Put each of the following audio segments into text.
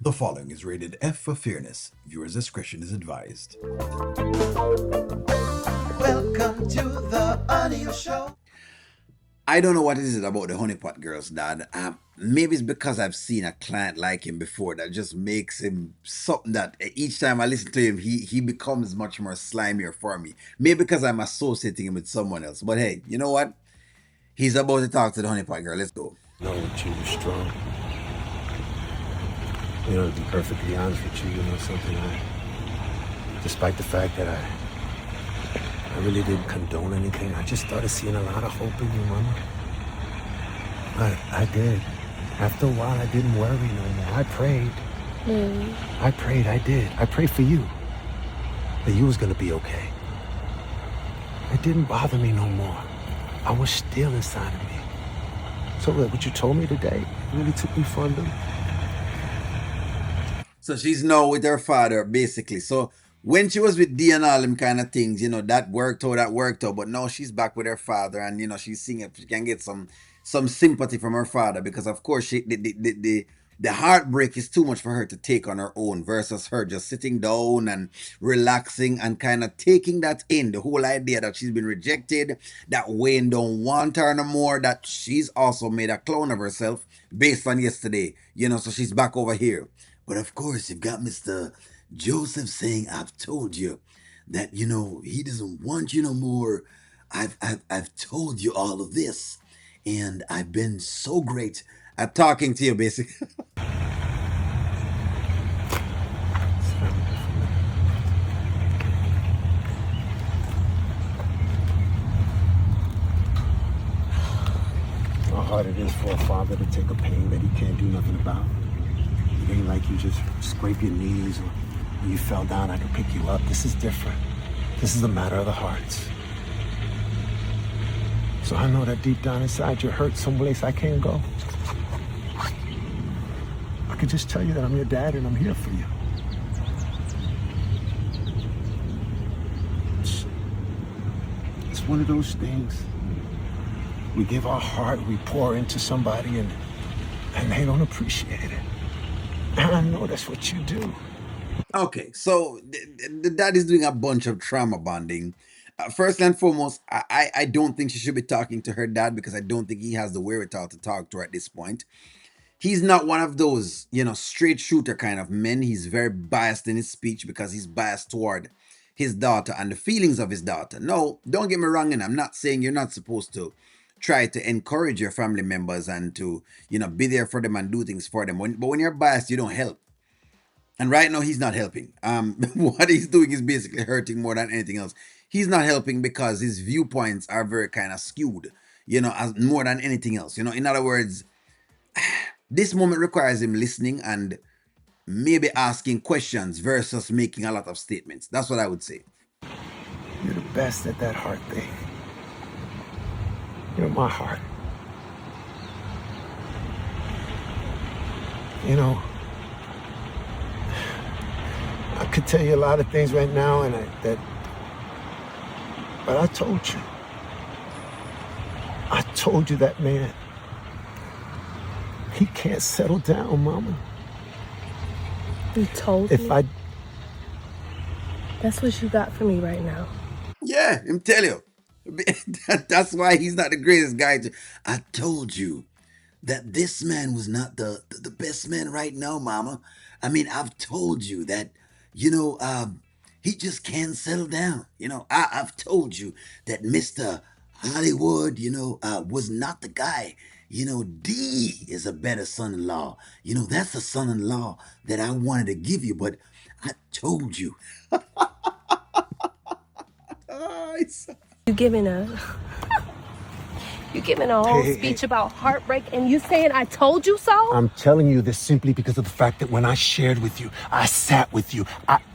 The following is rated F for fairness. Viewers' discretion is advised. Welcome to the audio show. I don't know what it is about the honeypot girls, Dad. Maybe it's because I've seen a client like him before that just makes him something that each time I listen to him, he becomes much more slimier for me. Maybe because I'm associating him with someone else. But hey, you know what? He's about to talk to the honeypot girl. Let's go. Know that you were strong. You know, to be perfectly honest with you, you know something, despite the fact that I really didn't condone anything, I just started seeing a lot of hope in you, Mama. I did. After a while, I didn't worry no more. I prayed. I did. I prayed for you. That you was gonna be okay. It didn't bother me no more. I was still inside of me. So what you told me today really took me for a loop. So she's now with her father, basically. So when she was with D and all them kind of things, you know, that worked out. But now she's back with her father, and you know, she's seeing if she can get some sympathy from her father, because of course the heartbreak is too much for her to take on her own, versus her just sitting down and relaxing and kind of taking that in, the whole idea that she's been rejected, that Wayne don't want her no more, that she's also made a clone of herself based on yesterday, you know, so she's back over here. But of course, you've got Mr. Joseph saying, I've told you that, you know, he doesn't want you no more. I've told you all of this, and I've been so great at talking to you, basically. How hard it is for a father to take a pain that he can't do nothing about. It ain't like you just scrape your knees or you fell down, I can pick you up. This is different. This is a matter of the hearts. So I know that deep down inside you're hurt someplace I can't go. I could just tell you that I'm your dad and I'm here for you. It's one of those things. We give our heart, we pour into somebody and they don't appreciate it. And I know that's what you do. Okay, so the dad is doing a bunch of trauma bonding. First and foremost, I don't think she should be talking to her dad, because I don't think he has the wherewithal to talk to her at this point. He's not one of those, you know, straight shooter kind of men. He's very biased in his speech because he's biased toward his daughter and the feelings of his daughter. No, don't get me wrong, and I'm not saying you're not supposed to try to encourage your family members and to, you know, be there for them and do things for them. But when you're biased, you don't help. And right now, he's not helping. What he's doing is basically hurting more than anything else. He's not helping because his viewpoints are very kind of skewed, you know, as more than anything else. You know, in other words, this moment requires him listening and maybe asking questions versus making a lot of statements. That's what I would say. You're the best at that heart thing. You're my heart. You know, I could tell you a lot of things right now, but I told you. I told you that man. He can't settle down, Mama. You told me? That's what you got for me right now. Yeah, I'm telling you. That's why he's not the greatest guy. I told you that this man was not the best man right now, Mama. I mean, I've told you that, you know, he just can't settle down. You know, I've told you that Mr. Hollywood, you know, was not the guy. You know, D is a better son-in-law. You know, that's the son-in-law that I wanted to give you, but I told you. You giving a whole speech about heartbreak and you saying I told you so? I'm telling you this simply because of the fact that when I shared with you, I sat with you.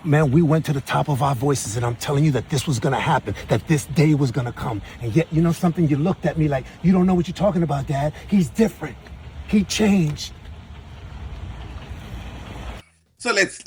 Man, we went to the top of our voices, and I'm telling you that this was going to happen, that this day was going to come. And yet, you know something? You looked at me like, you don't know what you're talking about, Dad. He's different. He changed. So let's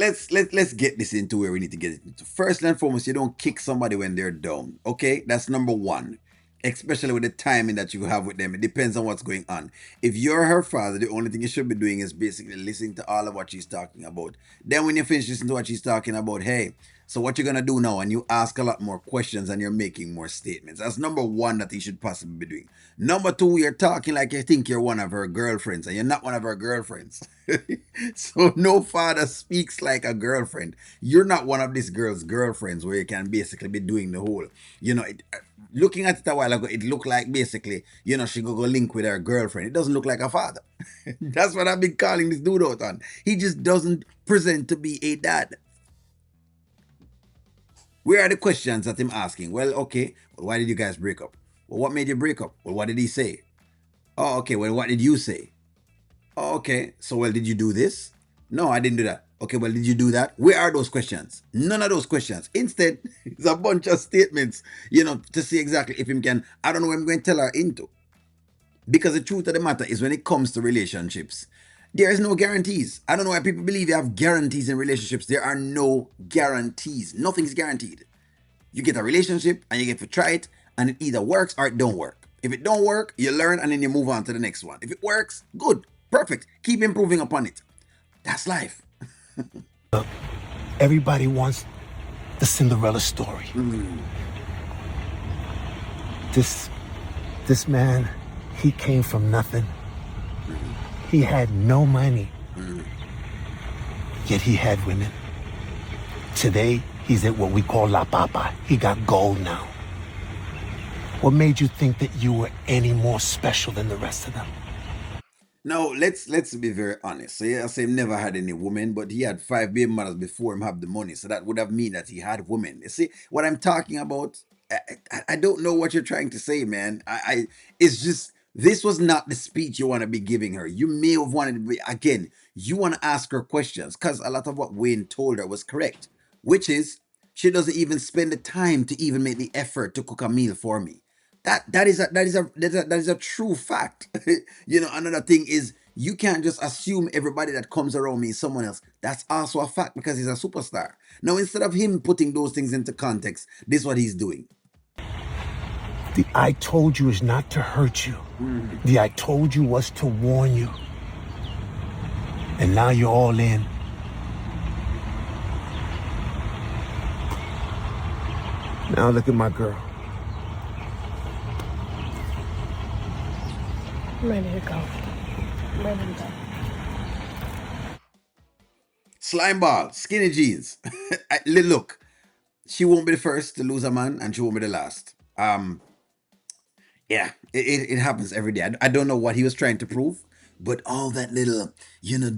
get this into where we need to get it into. First and foremost, you don't kick somebody when they're down. Okay, that's number one. especially with the timing that you have with them. It depends on what's going on. If you're her father, the only thing you should be doing is basically listening to all of what she's talking about. Then when you finish listening to what she's talking about, hey, so what you're gonna do now? And you ask a lot more questions and you're making more statements. That's number one that you should possibly be doing. Number two, you're talking like you think you're one of her girlfriends, and you're not one of her girlfriends. So no father speaks like a girlfriend. You're not one of this girl's girlfriends where you can basically be doing the whole, looking at it a while ago, it looked like basically, she go link with her girlfriend. It doesn't look like a father. That's what I've been calling this dude out on. He just doesn't present to be a dad. Where are the questions that I'm asking? Well, okay, well, why did you guys break up? Well, what made you break up? Well, what did he say? Oh, okay, well, what did you say? Oh, okay, so, well, did you do this? No, I didn't do that. Okay, well, did you do that? Where are those questions? None of those questions. Instead, it's a bunch of statements, to see exactly if him can, I don't know what I'm going to tell her into. Because the truth of the matter is when it comes to relationships, there is no guarantees. I don't know why people believe you have guarantees in relationships. There are no guarantees. Nothing's guaranteed. You get a relationship and you get to try it, and it either works or it don't work. If it don't work, you learn and then you move on to the next one. If it works, good, perfect. Keep improving upon it. That's life. Everybody wants the Cinderella story. This man, he came from nothing. He had no money. Yet he had women. Today, he's at what we call La Papa. He got gold now. What made you think that you were any more special than the rest of them? Now let's be very honest. So I say he never had any women, but he had 5 baby mothers before him have the money. So that would have mean that he had women. You see what I'm talking about? I don't know what you're trying to say, man. It's just this was not the speech you want to be giving her. You may have wanted to be again. You want to ask her questions because a lot of what Wayne told her was correct, which is she doesn't even spend the time to even make the effort to cook a meal for me. That is a true fact. Another thing is you can't just assume everybody that comes around me is someone else. That's also a fact because he's a superstar. Now, instead of him putting those things into context, this is what he's doing. The I told you is not to hurt you. The I told you was to warn you. And now you're all in. Now look at my girl. I'm ready to go. I'm ready to go. Slime ball, skinny jeans. Look, she won't be the first to lose a man, and she won't be the last. Yeah, it happens every day. I don't know what he was trying to prove, but all that little,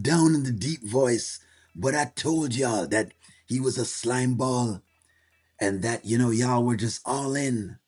down in the deep voice. But I told y'all that he was a slime ball and that, y'all were just all in.